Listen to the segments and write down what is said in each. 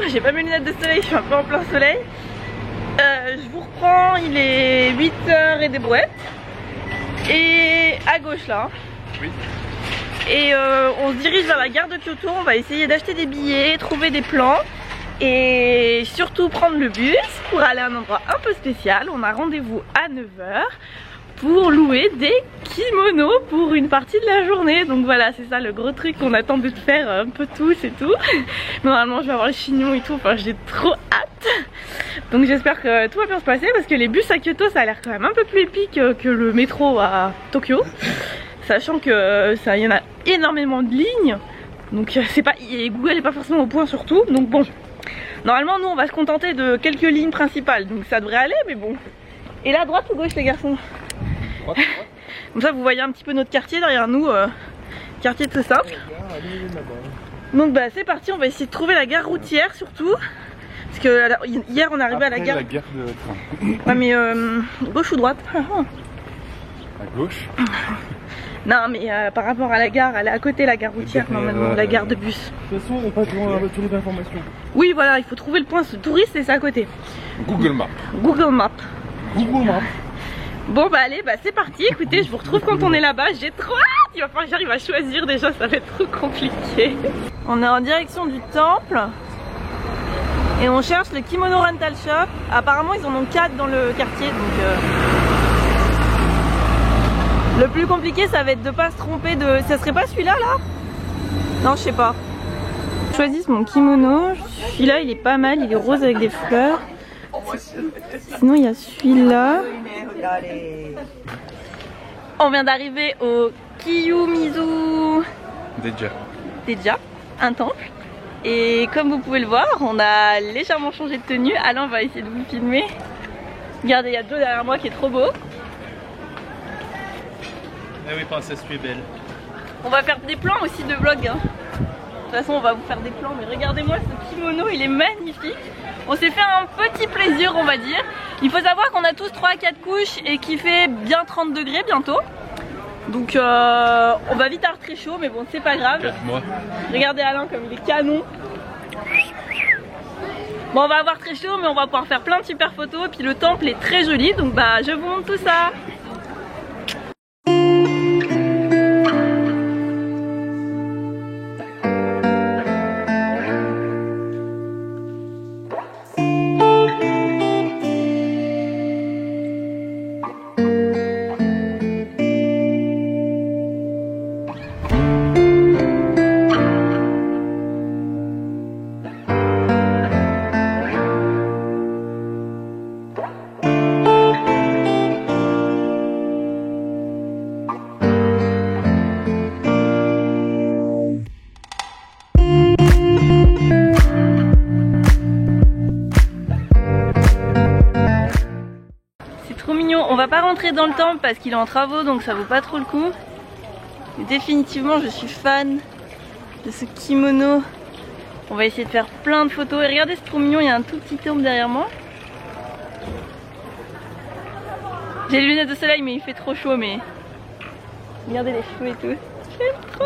j'ai pas mes lunettes de soleil, je suis un peu en plein soleil. Je vous reprends, il est 8h et des brouettes. Et à gauche là. Oui. Et on se dirige vers la gare de Kyoto, on va essayer d'acheter des billets, trouver des plans. Et surtout prendre le bus pour aller à un endroit un peu spécial. On a rendez-vous à 9h pour louer des kimonos pour une partie de la journée. Donc voilà, c'est ça le gros truc qu'on attend de faire un peu tous et tout. Normalement je vais avoir le chignon et tout, enfin j'ai trop hâte. Donc j'espère que tout va bien se passer parce que les bus à Kyoto ça a l'air quand même un peu plus épique que le métro à Tokyo. Sachant que ça, y en a énormément de lignes. Donc c'est pas, Google n'est pas forcément au point sur tout. Donc bon, normalement nous on va se contenter de quelques lignes principales. Donc ça devrait aller mais bon. Et là, droite ou gauche les garçons? Comme ça vous voyez un petit peu notre quartier derrière nous, quartier tout simple. Donc bah c'est parti, on va essayer de trouver la gare routière surtout. Parce que hier on est arrivé à la gare. La gare de train. Ouais mais gauche ou droite? À gauche. Non mais par rapport à la gare, elle est à côté la gare routière normalement, la gare de bus. De toute façon on passe devant la voiture d'information. Oui voilà, il faut trouver le point touriste et c'est à côté. Google Maps. Google Maps. Google Maps. Bon bah allez, bah c'est parti, écoutez, je vous retrouve quand on est là-bas, j'ai trop hâte. Il va falloir que j'arrive à choisir déjà, ça va être trop compliqué. On est en direction du temple et on cherche le kimono rental shop. Apparemment ils en ont 4 dans le quartier donc le plus compliqué ça va être de pas se tromper de... Ça serait pas celui-là là? Non je sais pas. Je choisis mon kimono, celui-là il est pas mal, il est rose avec des fleurs. Sinon il y a celui-là. On vient d'arriver au Kiyomizu Deja, un temple. Et comme vous pouvez le voir, on a légèrement changé de tenue. Alain va essayer de vous filmer. Regardez, il y a Joe derrière moi qui est trop beau. Eh oui princesse, tu es belle. On va faire des plans aussi de vlog hein. De toute façon on va vous faire des plans, mais regardez-moi ce kimono, il est magnifique. On s'est fait un petit plaisir on va dire. Il faut savoir qu'on a tous 3 à 4 couches et qu'il fait bien 30 degrés bientôt. Donc on va vite avoir très chaud mais bon c'est pas grave. Regardez Alain comme il est canon. Bon on va avoir très chaud mais on va pouvoir faire plein de super photos. Et puis le temple est très joli donc bah je vous montre tout ça. On va pas rentrer dans le temple parce qu'il est en travaux donc ça vaut pas trop le coup. Mais définitivement je suis fan de ce kimono. On va essayer de faire plein de photos et regardez c'est trop mignon, il y a un tout petit temple derrière moi. J'ai les lunettes de soleil mais il fait trop chaud mais regardez les cheveux et tout. J'aime trop.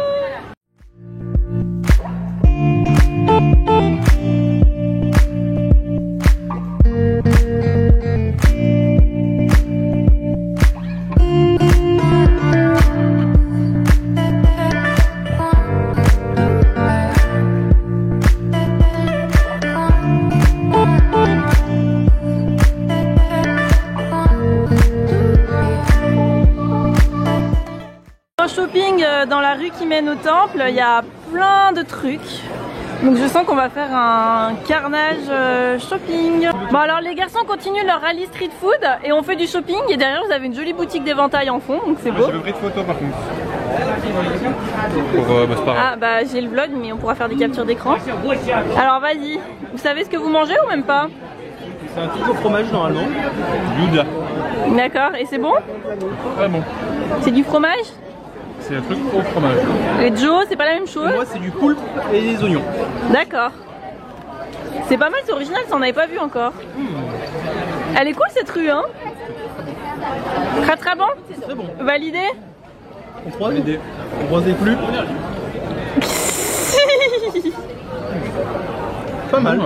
Shopping dans la rue qui mène au temple, il y a plein de trucs. Donc je sens qu'on va faire un carnage shopping. Bon alors les garçons continuent leur rallye street food et on fait du shopping et derrière vous avez une jolie boutique d'éventail en fond donc c'est beau. J'ai le prix de photo par contre. Bah, c'est pas grave. Ah bah j'ai le vlog mais on pourra faire des captures d'écran. Alors vas-y, vous savez ce que vous mangez ou même pas? C'est un truc au fromage normalement. Gouda. D'accord, et c'est bon? Très bon. C'est du fromage? C'est un truc au fromage. Et Joe, c'est pas la même chose? Moi c'est du poulpe et des oignons. D'accord. C'est pas mal, c'est original, ça on n'avait pas vu encore. Elle est cool cette rue hein? Très très bon? Très bon. Validé? On croise? On croisait plus. Pas mal.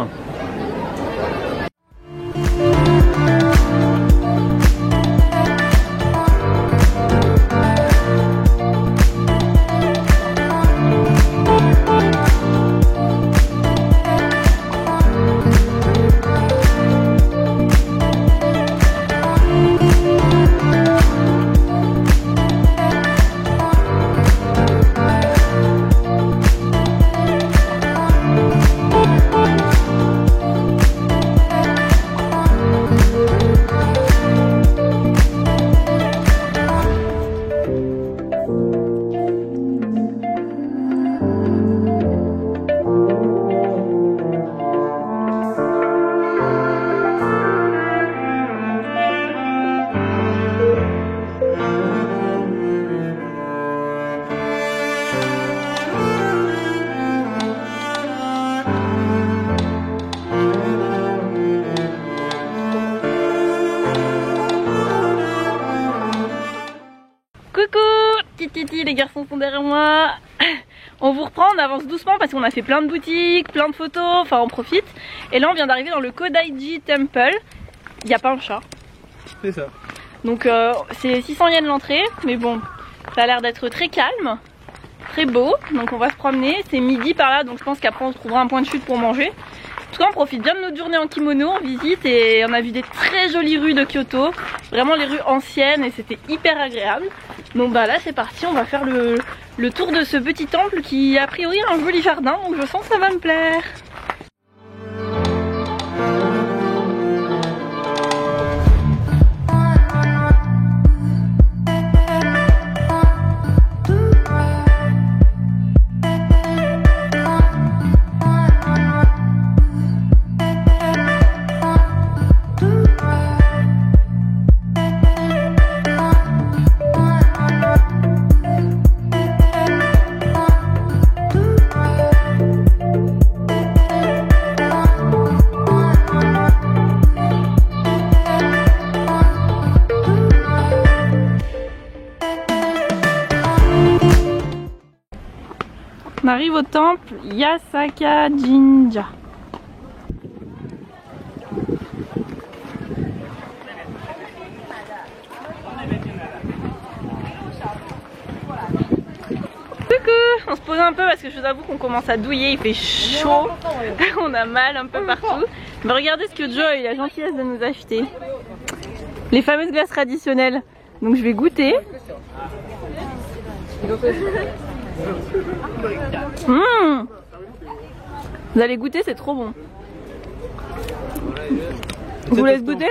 Coucou, titi, les garçons sont derrière moi. On vous reprend, on avance doucement parce qu'on a fait plein de boutiques, plein de photos, enfin on profite. Et là on vient d'arriver dans le Kodaiji Temple. Il n'y a pas un chat. C'est ça. Donc c'est 600 yens l'entrée, mais bon, ça a l'air d'être très calme, très beau. Donc on va se promener, c'est midi par là, donc je pense qu'après on se trouvera un point de chute pour manger. En tout cas on profite bien de notre journée en kimono, on visite et on a vu des très jolies rues de Kyoto. Vraiment les rues anciennes et c'était hyper agréable. Donc bah là c'est parti, on va faire le tour de ce petit temple qui a priori a un joli jardin, donc je sens que ça va me plaire. On arrive au temple Yasaka Jinja. Coucou, on se pose un peu parce que je vous avoue qu'on commence à douiller, il fait chaud, on a mal un peu partout. Mais regardez ce que Joe a eu la gentillesse de nous acheter. Les fameuses glaces traditionnelles. Donc je vais goûter. Vous allez goûter, c'est trop bon. Je vous laisse goûter.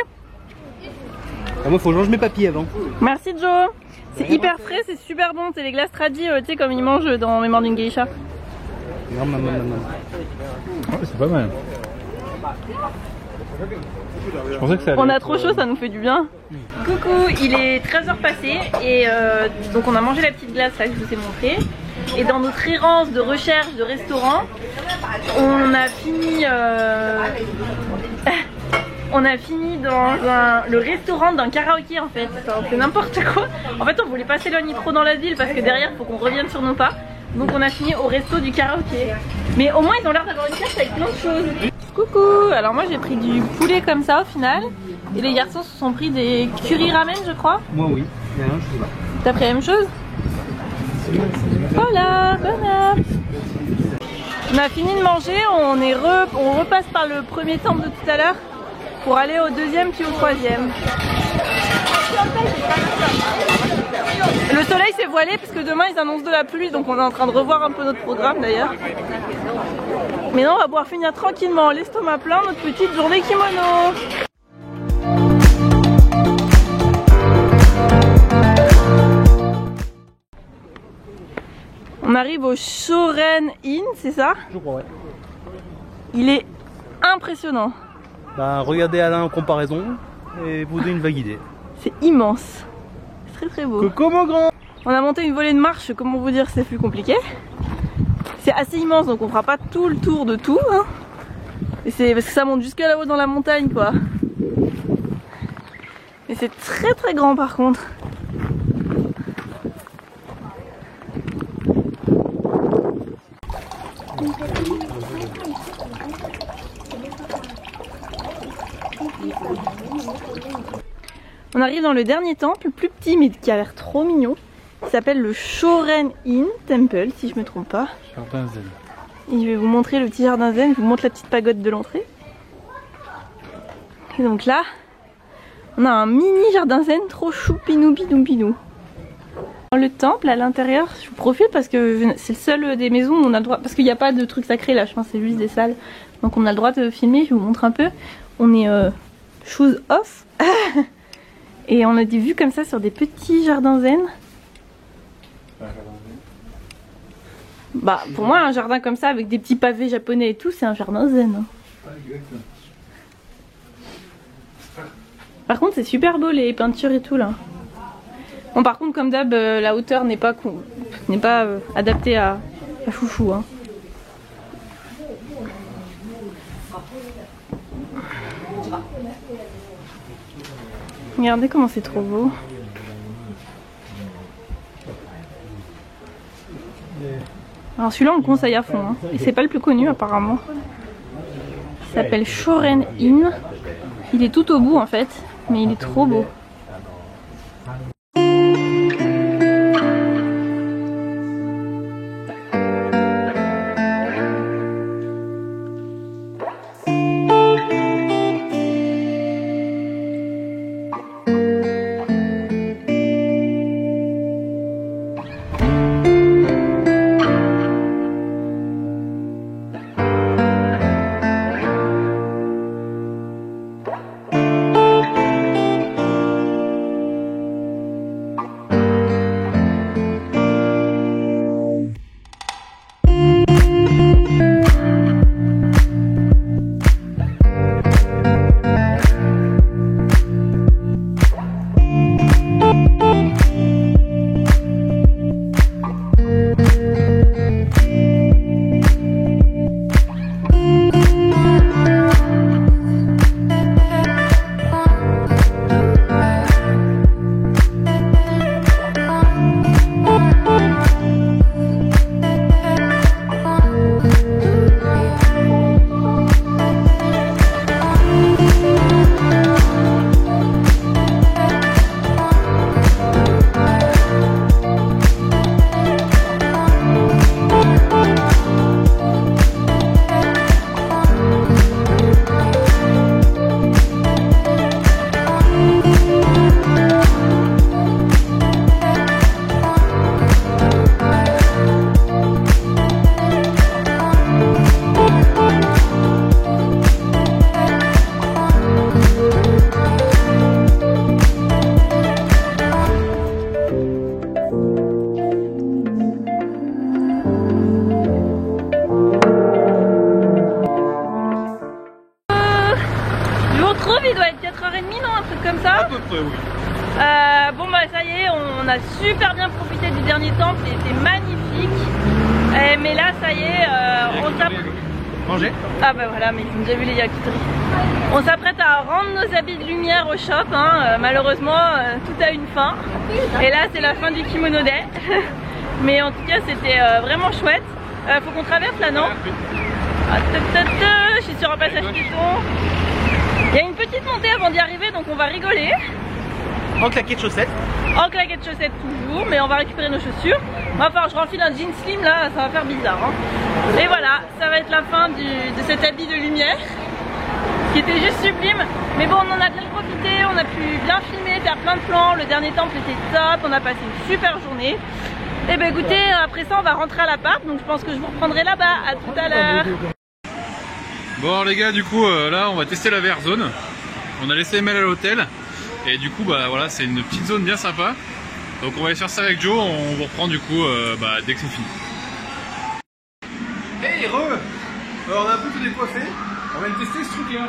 Moi faut que je mange mes papilles avant. Merci Joe. C'est hyper frais, c'est super bon. C'est les glaces tradis, tu sais, comme ils mangent dans Mémoire d'une geisha. C'est pas mal. Je pensais que ça allait on a trop chaud, ça nous fait du bien. Coucou, il est 13h passé et donc on a mangé la petite glace là que je vous ai montré. Et dans notre errance de recherche de restaurant, on a fini dans le restaurant d'un karaoké en fait. C'est n'importe quoi. En fait on voulait pas s'éloigner trop dans la ville parce que derrière il faut qu'on revienne sur nos pas. Donc on a fini au resto du karaoké. Mais au moins ils ont l'air d'avoir une carte avec plein de choses. Coucou, alors moi j'ai pris du poulet comme ça au final. Et les garçons se sont pris des curry ramen je crois. Moi oui, il y a un chose là. T'as pris la même chose? Voilà, bon app. On a fini de manger, on repasse par le premier temple de tout à l'heure pour aller au deuxième puis au troisième. Le soleil s'est voilé parce que demain ils annoncent de la pluie, donc on est en train de revoir un peu notre programme d'ailleurs. Mais non, on va pouvoir finir tranquillement l'estomac plein notre petite journée kimono. On arrive au Shoren Inn, c'est ça? Je crois, ouais. Il est impressionnant. Bah regardez Alain en comparaison et vous donnez une vague idée. C'est immense. C'est très très beau. Coucou mon grand. On a monté une volée de marche, comment vous dire, c'est plus compliqué. C'est assez immense donc on fera pas tout le tour de tout. Hein. Et c'est parce que ça monte jusque là-haut dans la montagne quoi. Mais c'est très très grand par contre. On arrive dans le dernier temple, plus petit mais qui a l'air trop mignon. Il s'appelle le Shoren Inn Temple, si je me trompe pas. Jardin zen. Et je vais vous montrer le petit jardin zen, je vous montre la petite pagode de l'entrée. Et donc là, on a un mini jardin zen trop choupinou bidou bidou. Dans le temple, à l'intérieur, je vous profite parce que c'est le seul des maisons où on a le droit, parce qu'il n'y a pas de trucs sacrés là, je pense que c'est juste des salles. Donc on a le droit de filmer, je vous montre un peu. On est shoes off. Et on a des vues comme ça sur des petits jardins zen. Bah pour moi un jardin comme ça avec des petits pavés japonais et tout, c'est un jardin zen. Hein. Par contre c'est super beau les peintures et tout là. Bon par contre comme d'hab la hauteur n'est pas adaptée à chouchou. Hein. Regardez comment c'est trop beau. Alors celui-là on le conseille à fond, hein. Et c'est pas le plus connu apparemment. Il s'appelle Shoren Inn. Il est tout au bout en fait, mais il est trop beau. Il doit être 4h30, non? Un truc comme ça? À peu près, oui. Bon bah ça y est, on a super bien profité du dernier temple, c'était magnifique. Mais là ça y est, on s'apprête... Manger? Ah bah voilà, mais ils ont déjà vu les yakitori. On s'apprête à rendre nos habits de lumière au shop, hein. Malheureusement tout a une fin. Et là c'est la fin du kimono day. Mais en tout cas c'était vraiment chouette. Faut qu'on traverse là, non? Ah, je suis sur un passage piéton. Il y a une petite montée avant d'y arriver, donc on va rigoler. En claquette chaussettes. En claquette chaussettes toujours, mais on va récupérer nos chaussures. Enfin, je renfile un jean slim là, ça va faire bizarre, hein. Et voilà, ça va être la fin de cet habit de lumière, qui était juste sublime. Mais bon, on en a bien profité, on a pu bien filmer, faire plein de plans. Le dernier temple était top, on a passé une super journée. Et ben écoutez, après ça on va rentrer à l'appart, donc je pense que je vous reprendrai là-bas. À tout à l'heure. Bon alors les gars, du coup là on va tester la VR zone. On a laissé Emel à l'hôtel et du coup bah voilà, c'est une petite zone bien sympa. Donc on va aller faire ça avec Joe, on vous reprend du coup dès que c'est fini. Hey re, alors on a un peu tout décoiffé, on va aller tester ce truc là.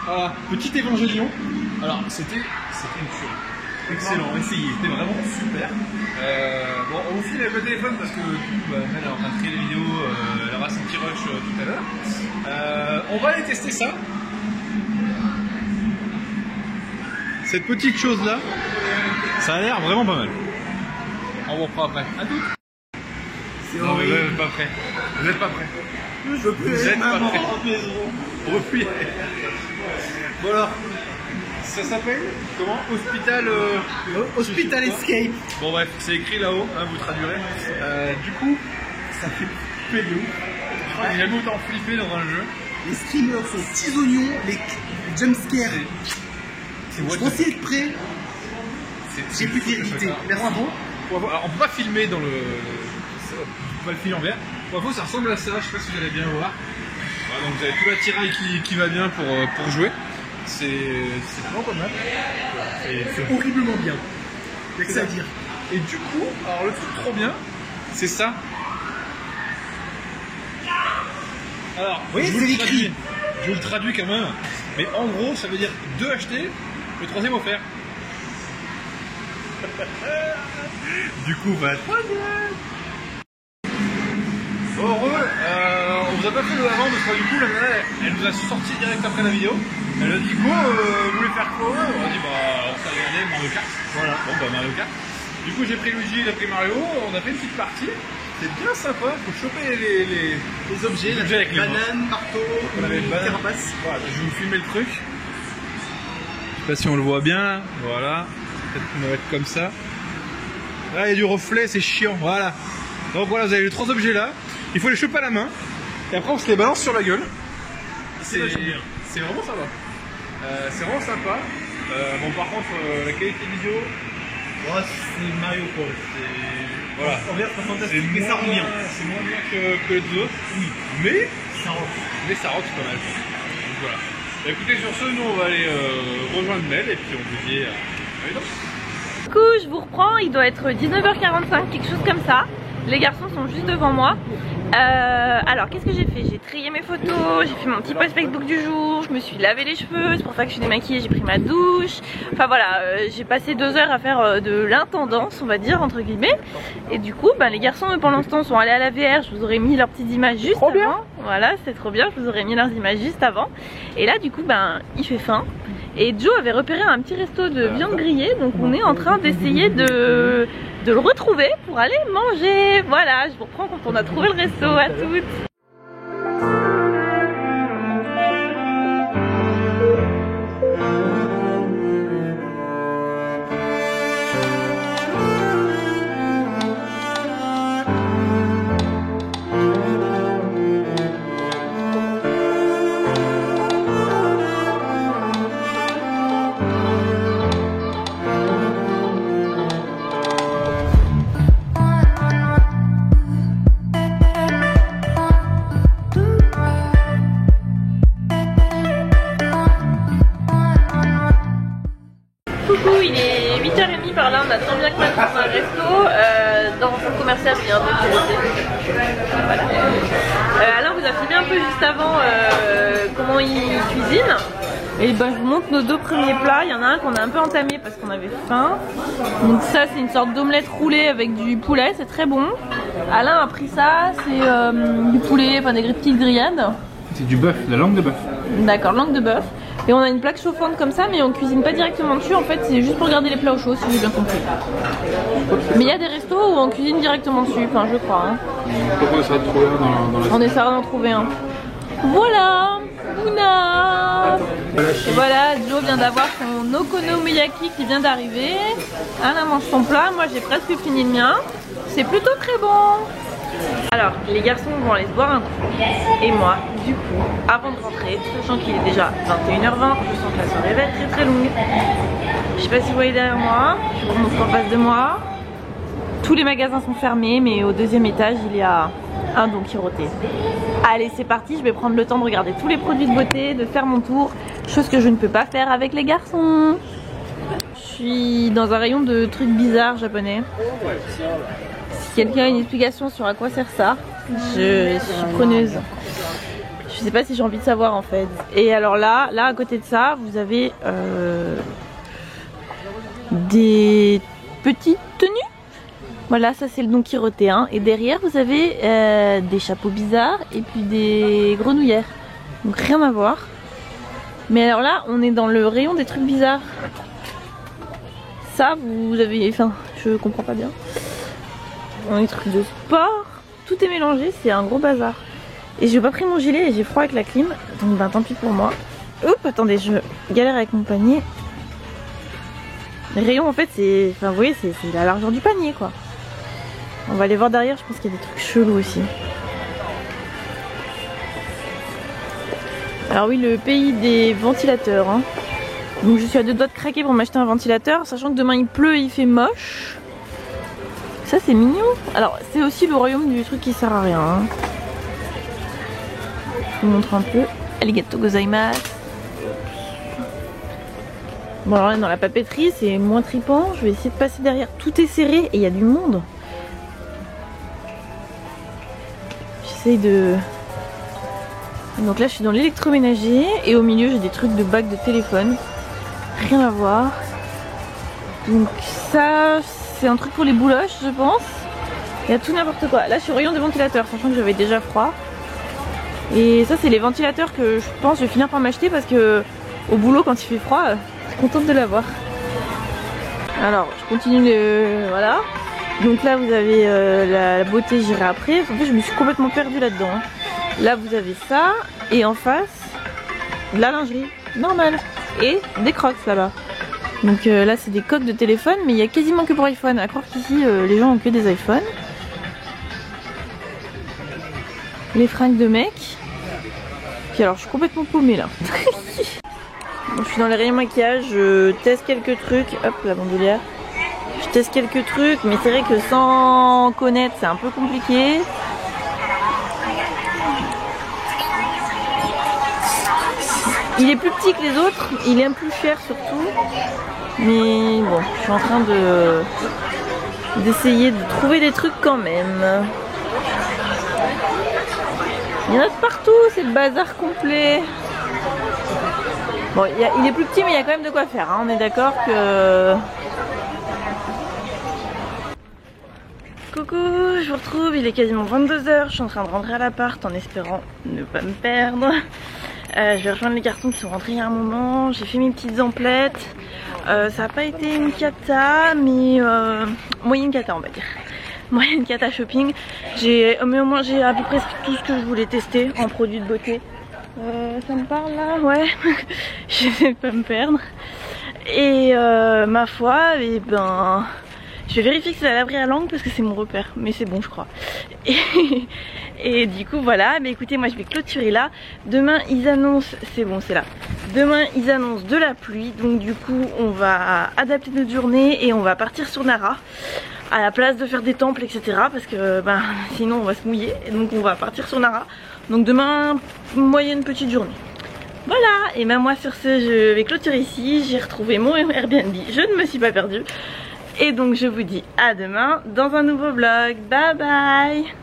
Voilà, petit évangélion. Alors c'était une tuerie. Excellent, essayez, c'était vraiment super. Bon, on vous file avec le téléphone parce que du coup, elle est en train de créer des vidéos, elle aura son petit rush tout à l'heure. On va aller tester ça. Cette petite chose là, ça a l'air vraiment pas mal. On vous reprend après. À toutes. Non, mais vous n'êtes pas prêts. Vous n'êtes pas prêts. Je veux plus vous êtes pas maman prêts. en maison. Refuyez. Bon alors. Ça s'appelle comment? Hospital Escape. Bon bref, c'est écrit là-haut, hein, vous traduirez. Du coup, ça fait flipper de ouf. J'ai jamais autant flippé dans un jeu. Les screamers sont petits oignons, les jumpscares. Je pensais être prêt. J'ai plus d'hérité. Merci. Alors, on peut pas filmer dans le... On peut pas le filmer en vert. Pour info, ça ressemble à ça, je sais pas si vous allez bien voir. Voilà, donc vous avez tout l'attirail qui va bien pour jouer. C'est vraiment pas mal. C'est horriblement bien. Il y a que ça à dire. Et du coup, alors le truc trop bien, c'est ça. Alors, oui, je vous le traduis quand même. Mais en gros, ça veut dire 2 achetés, le 3e offert. Du coup, bah, 3e. Bon, on vous a pas fait le avant parce que du coup, la nana, elle nous a sorti direct après la vidéo. Elle a dit quoi, vous voulez faire quoi? On a dit bah on s'est regardé Mario Kart. Voilà, bon bah Mario Kart. Du coup j'ai pris Luigi, il a pris Mario, on a fait une petite partie. C'est bien sympa, il faut choper les objets avec les banane, marteau, carapace. Voilà, je vais vous filmer le truc. Je sais pas si on le voit bien, voilà. Peut-être qu'on va être comme ça. Là il y a du reflet, c'est chiant, voilà. Donc voilà, vous avez les 3 objets là. Il faut les choper à la main. Et après on se les balance sur la gueule. C'est vraiment sympa. C'est vraiment sympa. Bon par contre la qualité vidéo. Ouais, c'est Mario quoi. Voilà. En vert, mais ça rend bien. C'est moins bien que les autres. Oui. Mais ça rentre. Mais ça rentre pas mal. Donc voilà. Écoutez, sur ce, nous on va aller rejoindre Mel et puis on vous dit à une autre. Du coup, je vous reprends, il doit être 19h45, quelque chose comme ça. Les garçons sont juste devant moi. Alors, qu'est-ce que j'ai fait? J'ai trié mes photos, j'ai fait mon petit post Facebook du jour, je me suis lavé les cheveux, c'est pour ça que je suis démaquillée, j'ai pris ma douche. Enfin voilà, j'ai passé 2 heures à faire de l'intendance, on va dire, entre guillemets. Et du coup, les garçons, pendant l'instant, sont allés à la VR, je vous aurais mis leurs petites images juste avant. Bien. Voilà, c'est trop bien, je vous aurais mis leurs images juste avant. Et là, du coup, il fait faim. Et Joe avait repéré un petit resto de viande grillée, donc on est en train d'essayer de le retrouver pour aller manger. Voilà, je vous reprends quand on a trouvé le resto. À toutes. Il est 8h30 par là, on a tant bien que mal trouvé un resto dans un centre commercial, il y a un peu de voilà. Alain vous a filmé un peu juste avant comment il cuisine. Et je vous montre nos 2 premiers plats. Il y en a un qu'on a un peu entamé parce qu'on avait faim. Donc ça c'est une sorte d'omelette roulée avec du poulet, c'est très bon. Alain a pris ça, c'est du poulet, enfin des petites grillades. C'est du bœuf, la langue de bœuf. D'accord, langue de bœuf. Et on a une plaque chauffante comme ça, mais on cuisine pas directement dessus. En fait, c'est juste pour garder les plats au chaud, si j'ai bien compris. Mais il y a des restos où on cuisine directement dessus, enfin je crois. Hein. On essaiera de trouver un dans la... On essaiera d'en trouver un. Voilà, Bouna. Et voilà, Joe vient d'avoir son okonomiyaki qui vient d'arriver. Anna mange son plat, moi j'ai presque fini le mien. C'est plutôt très bon. Alors, les garçons vont aller se boire un coup. Et moi, du coup, avant de rentrer, sachant qu'il est déjà 21h20, je sens que la soirée va être très longue. Je sais pas si vous voyez derrière moi, je vous montre en face de moi. Tous les magasins sont fermés, mais au 2e étage, il y a un Don Quirote. Allez, c'est parti, je vais prendre le temps de regarder tous les produits de beauté, de faire mon tour, chose que je ne peux pas faire avec les garçons. Je suis dans un rayon de trucs bizarres japonais. Si quelqu'un a une explication sur à quoi sert ça, je suis preneuse. Je sais pas si j'ai envie de savoir en fait. Et alors là à côté de ça, vous avez des petites tenues. Voilà, ça c'est le Don Quirote. Et derrière vous avez des chapeaux bizarres et puis des grenouillères. Donc rien à voir. Mais alors là, on est dans le rayon des trucs bizarres. Ça, vous avez... Enfin, je comprends pas bien. On a des trucs de sport. Tout est mélangé, c'est un gros bazar. Et j'ai pas pris mon gilet et j'ai froid avec la clim. Donc tant pis pour moi. Oups, attendez, je galère avec mon panier. Les rayons en fait c'est... Enfin vous voyez, c'est la largeur du panier quoi. On va aller voir derrière, je pense qu'il y a des trucs chelous aussi. Alors oui, le pays des ventilateurs. Hein. Donc je suis à 2 doigts de craquer pour m'acheter un ventilateur, sachant que demain il pleut et il fait moche. Ça c'est mignon. Alors c'est aussi le royaume du truc qui sert à rien. Hein. Je vous montre un peu. Arigato gozaimasu. Bon alors là dans la papeterie c'est moins tripant. Je vais essayer de passer derrière. Tout est serré et il y a du monde. J'essaye de... Donc là je suis dans l'électroménager et au milieu j'ai des trucs de bacs de téléphone. Rien à voir. Donc ça c'est un truc pour les bouloches je pense. Il y a tout n'importe quoi. Là je suis au rayon des ventilateurs, sachant que j'avais déjà froid. Et ça c'est les ventilateurs que je pense je vais finir par m'acheter parce que au boulot quand il fait froid, je suis contente de l'avoir. Alors je continue voilà. Donc là vous avez la beauté, j'irai après. En fait je me suis complètement perdue là-dedans. Hein. Là vous avez ça et en face de la lingerie normale et des crocs là-bas. Donc là c'est des coques de téléphone mais il y a quasiment que pour iPhone. À croire qu'ici les gens ont que des iPhones. Les fringues de mec. Puis alors je suis complètement paumée là. Donc, je suis dans les rayons maquillage, je teste quelques trucs. Hop la bandoulière. Je teste quelques trucs mais c'est vrai que sans connaître c'est un peu compliqué. Il est plus petit que les autres, il est un peu plus cher surtout. Mais bon, je suis en train d'essayer de trouver des trucs quand même. Il y en a de partout, c'est le bazar complet. Bon, il est plus petit mais il y a quand même de quoi faire, hein. On est d'accord que... Coucou, je vous retrouve, il est quasiment 22 h, je suis en train de rentrer à l'appart en espérant ne pas me perdre. Je vais rejoindre les garçons qui sont rentrés il y a un moment, j'ai fait mes petites emplettes. Ça n'a pas été une cata, mais moyenne cata on va dire. Moyenne cata shopping. Mais au moins j'ai à peu près tout ce que je voulais tester en produits de beauté. Ça me parle là, ouais. Je vais pas me perdre. Et ma foi, et ben... Je vais vérifier que c'est la laverie à langue parce que c'est mon repère, mais c'est bon je crois. Et du coup voilà, mais écoutez moi je vais clôturer là. Demain ils annoncent, c'est bon c'est là. Demain ils annoncent de la pluie, donc du coup on va adapter notre journée et on va partir sur Nara. À la place de faire des temples etc. Parce que ben, sinon on va se mouiller, et donc on va partir sur Nara. Donc demain, moyenne petite journée. Voilà, et ben moi sur ce je vais clôturer ici. J'ai retrouvé mon Airbnb, je ne me suis pas perdue. Et donc je vous dis à demain dans un nouveau vlog. Bye bye.